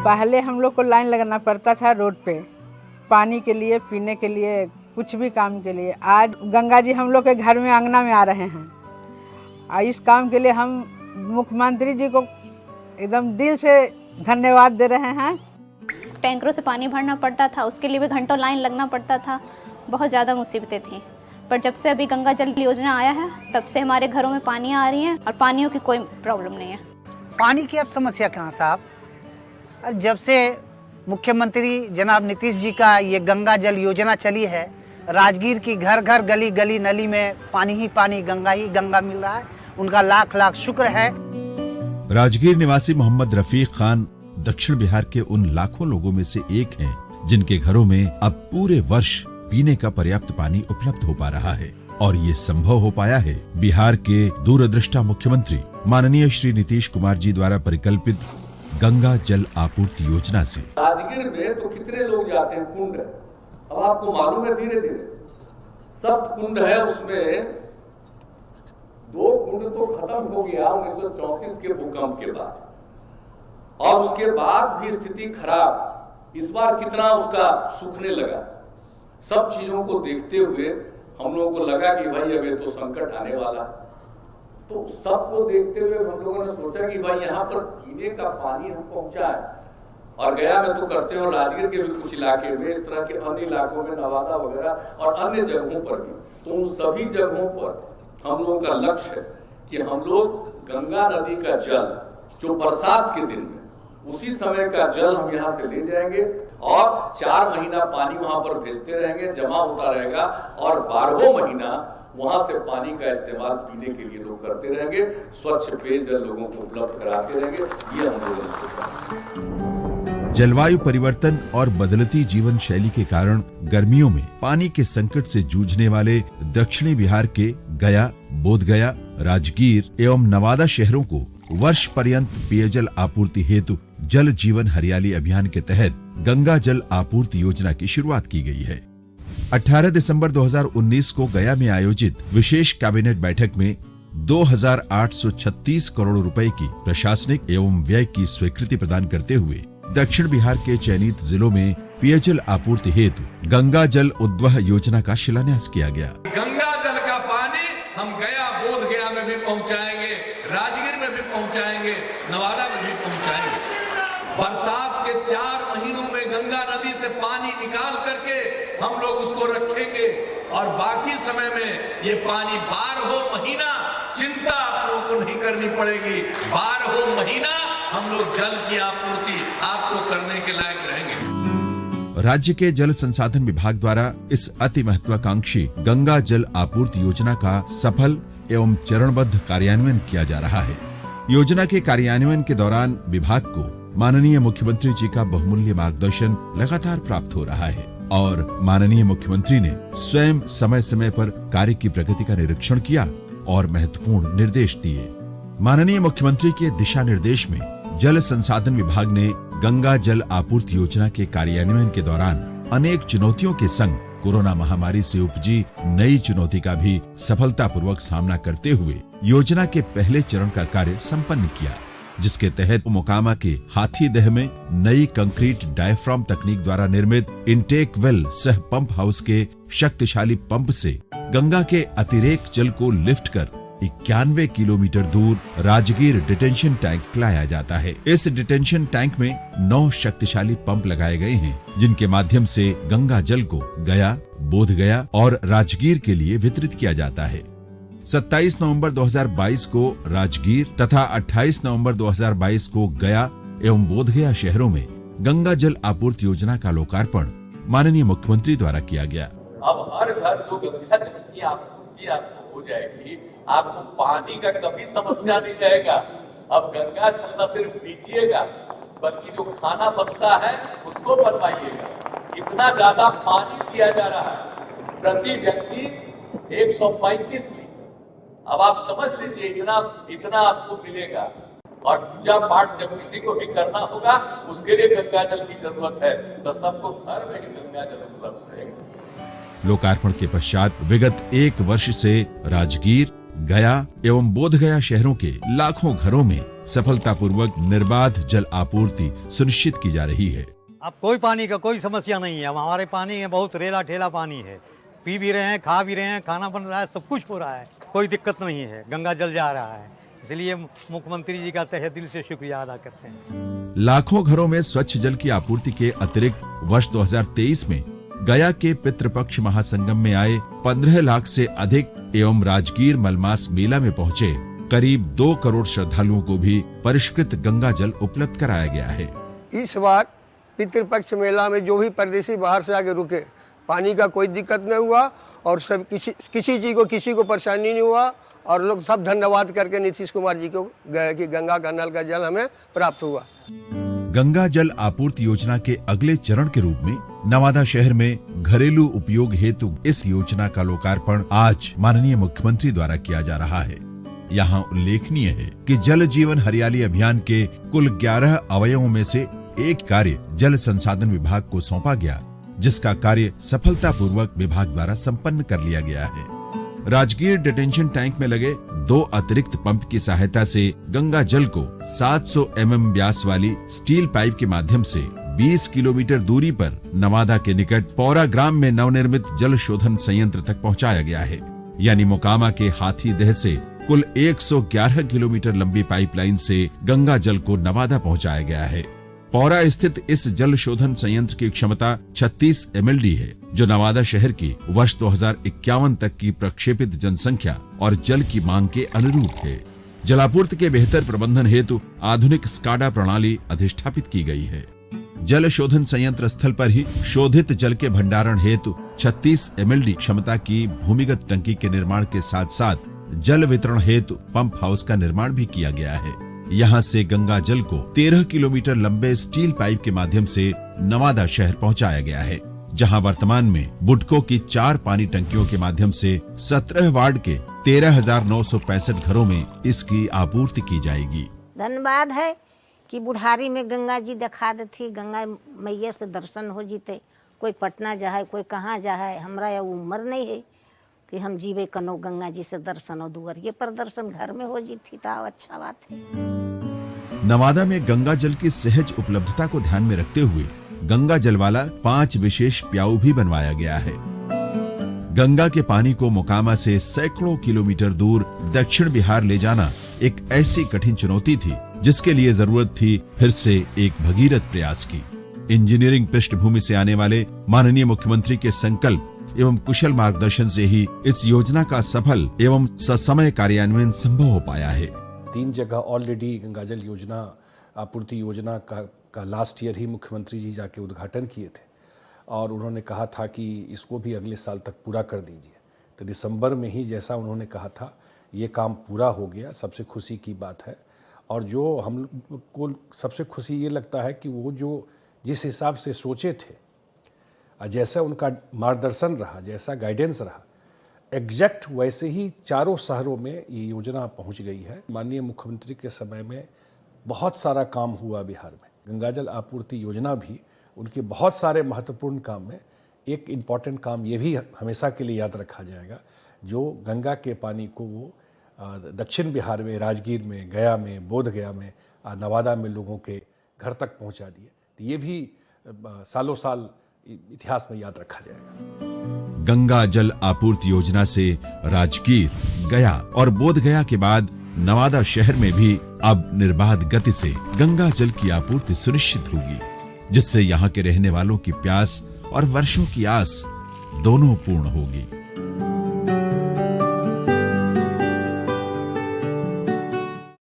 पहले हम लोग को लाइन लगाना पड़ता था रोड पे, पानी के लिए, पीने के लिए, कुछ भी काम के लिए। आज गंगा जी हम लोग के घर में, अंगना में आ रहे हैं। और इस काम के लिए हम मुख्यमंत्री जी को एकदम दिल से धन्यवाद दे रहे हैं। टैंकरों से पानी भरना पड़ता था, उसके लिए भी घंटों लाइन लगना पड़ता था, बहुत ज़्यादा मुसीबतें थीं। पर जब से अभी गंगा जल योजना आया है, तब से हमारे घरों में पानी आ रही है और पानियों की कोई प्रॉब्लम नहीं है। पानी की अब समस्या कहाँ साहब? जब से मुख्यमंत्री जनाब नीतीश जी का ये गंगा जल योजना चली है, राजगीर की घर घर, गली गली, नली में पानी ही पानी, गंगा ही गंगा मिल रहा है। उनका लाख लाख शुक्र है। राजगीर निवासी मोहम्मद रफीक खान दक्षिण बिहार के उन लाखों लोगों में से एक हैं जिनके घरों में अब पूरे वर्ष पीने का पर्याप्त पानी उपलब्ध हो पा रहा है। और ये संभव हो पाया है बिहार के दूरदृष्टा मुख्यमंत्री माननीय श्री नीतीश कुमार जी द्वारा परिकल्पित गंगा जल आपूर्ति योजना से। राजगीर में तो कितने लोग जाते हैं, कुंड है। अब आपको मालूम है, धीरे धीरे सब कुंड है, उसमें 2 कुंड तो खत्म हो गया 1934 के भूकंप के बाद, और उसके बाद भी स्थिति खराब। इस बार कितना उसका सूखने लगा। सब चीजों को देखते हुए हम लोगों को लगा कि भाई अब ये तो संकट आने वाला। तो सबको देखते हुए हम लोगों ने सोचा कि भाई यहाँ पर पीने का पानी हम पहुंचाएं। और गया में तो करते हैं, और राजगीर के भी कुछ इलाके में, इस तरह के अन्य इलाकों में, नवादा वगैरह और अन्य जगहों पर भी, तो उन सभी जगहों पर हम लोगों का लक्ष्य है कि हम लोग गंगा नदी का जल जो बरसात के दिन में, उसी समय का जल हम यहाँ से ले जाएंगे और 4 महीना पानी वहां पर भेजते रहेंगे, जमा होता रहेगा, और 12 महीना वहां से पानी का इस्तेमाल पीने के लिए लोग करते रहेंगे, स्वच्छ पेयजल लोगों को उपलब्ध कराते रहेंगे। ये हम लोगों ने सोचा। जलवायु परिवर्तन और बदलती जीवन शैली के कारण गर्मियों में पानी के संकट से जूझने वाले दक्षिणी बिहार के गया, बोधगया, राजगीर एवं नवादा शहरों को वर्ष पर्यंत पेयजल आपूर्ति हेतु जल जीवन हरियाली अभियान के तहत गंगा जल आपूर्ति योजना की शुरुआत की गई है। 18 दिसंबर 2019 को गया में आयोजित विशेष कैबिनेट बैठक में 2836 करोड़ रुपए की प्रशासनिक एवं व्यय की स्वीकृति प्रदान करते हुए दक्षिण बिहार के चयनित जिलों में पेयजल आपूर्ति हेतु गंगा जल उद्वह योजना का शिलान्यास किया गया। गंगा जल का पानी हम गया, बोध गया में भी पहुंचाएंगे, राजगीर में भी पहुंचाएंगे, नवादा में भी पहुंचाएंगे। बरसात के 4 महीनों में गंगा नदी से पानी निकाल करके हम लोग उसको रखेंगे, और बाकी समय में ये पानी 12 महीना चिंता आप लोगों को नहीं करनी पड़ेगी। 12 महीना हम लोग जल की आपूर्ति आपको करने के लायक रहेंगे। राज्य के जल संसाधन विभाग द्वारा इस अति महत्वाकांक्षी गंगा जल आपूर्ति योजना का सफल एवं चरणबद्ध कार्यान्वयन किया जा रहा है। योजना के कार्यान्वयन के दौरान विभाग को माननीय मुख्यमंत्री जी का बहुमूल्य मार्गदर्शन लगातार प्राप्त हो रहा है, और माननीय मुख्यमंत्री ने स्वयं समय समय पर कार्य की प्रगति का निरीक्षण किया और महत्वपूर्ण निर्देश दिए। माननीय मुख्यमंत्री के दिशा निर्देश में जल संसाधन विभाग ने गंगा जल आपूर्ति योजना के कार्यान्वयन के दौरान अनेक चुनौतियों के संग कोरोना महामारी से उपजी नई चुनौती का भी सफलतापूर्वक सामना करते हुए योजना के पहले चरण का कार्य संपन्न किया, जिसके तहत मोकामा के हाथीदह में नई कंक्रीट डायफ्राम तकनीक द्वारा निर्मित इंटेक वेल सह पंप हाउस के शक्तिशाली पंप से गंगा के अतिरेक जल को लिफ्ट कर 91 किलोमीटर दूर राजगीर डिटेंशन टैंक लाया जाता है। इस डिटेंशन टैंक में 9 शक्तिशाली पंप लगाए गए हैं, जिनके माध्यम से गंगा जल को गया, बोधगया और राजगीर के लिए वितरित किया जाता है। 27 नवंबर 2022 को राजगीर तथा 28 नवंबर 2022 को गया एवं बोधगया शहरों में गंगा जल आपूर्ति योजना का लोकार्पण माननीय मुख्यमंत्री द्वारा किया गया। अब हर घर जो गंगा जल की आपूर्ति आपको हो जाएगी, आपको पानी का कभी समस्या नहीं रहेगा। अब गंगा जल न सिर्फ पीजिएगा, बल्कि जो खाना बनता है उसको बनवाइएगा। इतना ज्यादा पानी दिया जा रहा है, प्रति व्यक्ति 135 लीटर। अब आप समझ लीजिए इतना आपको मिलेगा। और पूजा पाठ जब किसी को भी करना होगा, उसके लिए गंगा जल की जरूरत है, तो सबको घर में ही गंगा जल उपलब्ध रहेगा। लोकार्पण के पश्चात विगत 1 वर्ष से राजगीर, गया एवं बोधगया शहरों के लाखों घरों में सफलतापूर्वक निर्बाध जल आपूर्ति सुनिश्चित की जा रही है। अब कोई पानी का कोई समस्या नहीं है। अब हमारे पानी है, बहुत रेला ठेला पानी है, पी भी रहे हैं, खा भी रहे हैं, खाना बन रहा है, सब कुछ हो रहा है, कोई दिक्कत नहीं है। गंगा जल जा रहा है, इसलिए मुख्यमंत्री जी का तहे दिल से शुक्रिया अदा करते हैं। लाखों घरों में स्वच्छ जल की आपूर्ति के अतिरिक्त वर्ष 2023 में गया के पितृपक्ष महासंगम में आए 15 लाख से अधिक एवं राजगीर मलमास मेला में पहुंचे करीब 2 करोड़ श्रद्धालुओं को भी परिष्कृत गंगा जल उपलब्ध कराया गया है। इस बार पितृपक्ष मेला में जो भी परदेशी बाहर से आके रुके, पानी का कोई दिक्कत नहीं हुआ और सब किसी चीज को किसी को परेशानी नहीं हुआ और लोग सब धन्यवाद करके नीतीश कुमार जी को गए कि गंगा का नल का जल हमें प्राप्त हुआ। गंगा जल आपूर्ति योजना के अगले चरण के रूप में नवादा शहर में घरेलू उपयोग हेतु इस योजना का लोकार्पण आज माननीय मुख्यमंत्री द्वारा किया जा रहा है। यहाँ उल्लेखनीय है कि जल जीवन हरियाली अभियान के कुल 11 अवयवों में से एक कार्य जल संसाधन विभाग को सौंपा गया, जिसका कार्य सफलतापूर्वक विभाग द्वारा संपन्न कर लिया गया है। राजगीर डिटेंशन टैंक में लगे 2 अतिरिक्त पंप की सहायता से गंगा जल को 700 mm व्यास वाली स्टील पाइप के माध्यम से 20 किलोमीटर दूरी पर नवादा के निकट पौरा ग्राम में नवनिर्मित जल शोधन संयंत्र तक पहुंचाया गया है। यानी मोकामा के हाथीदह से कुल 111 किलोमीटर लंबी पाइपलाइन से गंगा जल को नवादा पहुंचाया गया है। पौरा स्थित इस जल शोधन संयंत्र की क्षमता 36 MLD है, जो नवादा शहर की वर्ष 2051 तक की प्रक्षेपित जनसंख्या और जल की मांग के अनुरूप है। जलापूर्ति के बेहतर प्रबंधन हेतु आधुनिक स्काडा प्रणाली अधिष्ठापित की गई है। जल शोधन संयंत्र स्थल पर ही शोधित जल के भंडारण हेतु 36 MLD क्षमता की भूमिगत टंकी के निर्माण के साथ साथ जल वितरण हेतु पंप हाउस का निर्माण भी किया गया है। यहाँ से गंगा जल को 13 किलोमीटर लंबे स्टील पाइप के माध्यम से नवादा शहर पहुँचाया गया है, जहाँ वर्तमान में बुडको की 4 पानी टंकियों के माध्यम से 17 वार्ड के 13,965 घरों में इसकी आपूर्ति की जाएगी। धन्यवाद है कि बुढ़ारी में गंगा जी दिखा देती, गंगा मैया से दर्शन हो जीते। कोई पटना जाए, कोई कहाँ जाए, हमरा यह उम्र नहीं है कि हम जीवे कनो गंगा जी से दर्शन हो दूर, ये पर दर्शन घर में हो जीती था, अच्छा बात है। नवादा में गंगा जल की सहज उपलब्धता को ध्यान में रखते हुए गंगा जल वाला 5 विशेष प्याऊ भी बनवाया गया है। गंगा के पानी को मोकामा से सैकड़ों किलोमीटर दूर दक्षिण बिहार ले जाना एक ऐसी कठिन चुनौती थी, जिसके लिए जरूरत थी फिर से एक भगीरथ प्रयास की। इंजीनियरिंग पृष्ठभूमि से आने वाले माननीय मुख्यमंत्री के संकल्प एवं कुशल मार्गदर्शन से ही इस योजना का सफल एवं ससमय कार्यान्वयन संभव हो पाया है। 3 जगह ऑलरेडी गंगा जल योजना आपूर्ति योजना का लास्ट ईयर ही मुख्यमंत्री जी जाके उद्घाटन किए थे और उन्होंने कहा था कि इसको भी अगले साल तक पूरा कर दीजिए। तो दिसंबर में ही जैसा उन्होंने कहा था ये काम पूरा हो गया, सबसे खुशी की बात है। और जो हम को सबसे खुशी ये लगता है कि वो जो जिस हिसाब से सोचे थे, जैसा उनका मार्गदर्शन रहा, जैसा गाइडेंस रहा, एग्जैक्ट वैसे ही चारों शहरों में ये योजना पहुंच गई है। माननीय मुख्यमंत्री के समय में बहुत सारा काम हुआ बिहार में। गंगा जल आपूर्ति योजना भी उनके बहुत सारे महत्वपूर्ण काम में एक इम्पॉर्टेंट काम ये भी हमेशा के लिए याद रखा जाएगा, जो गंगा के पानी को वो दक्षिण बिहार में, राजगीर में, गया में, बोध गया में, नवादा में लोगों के घर तक पहुंचा दिए। तो ये भी सालों साल इतिहास में याद रखा जाएगा। गंगा जल आपूर्ति योजना से राजगीर, गया और बोध गया के बाद नवादा शहर में भी अब निर्बाध गति से गंगा जल की आपूर्ति सुनिश्चित होगी, जिससे यहाँ के रहने वालों की प्यास और वर्षों की आस दोनों पूर्ण होगी।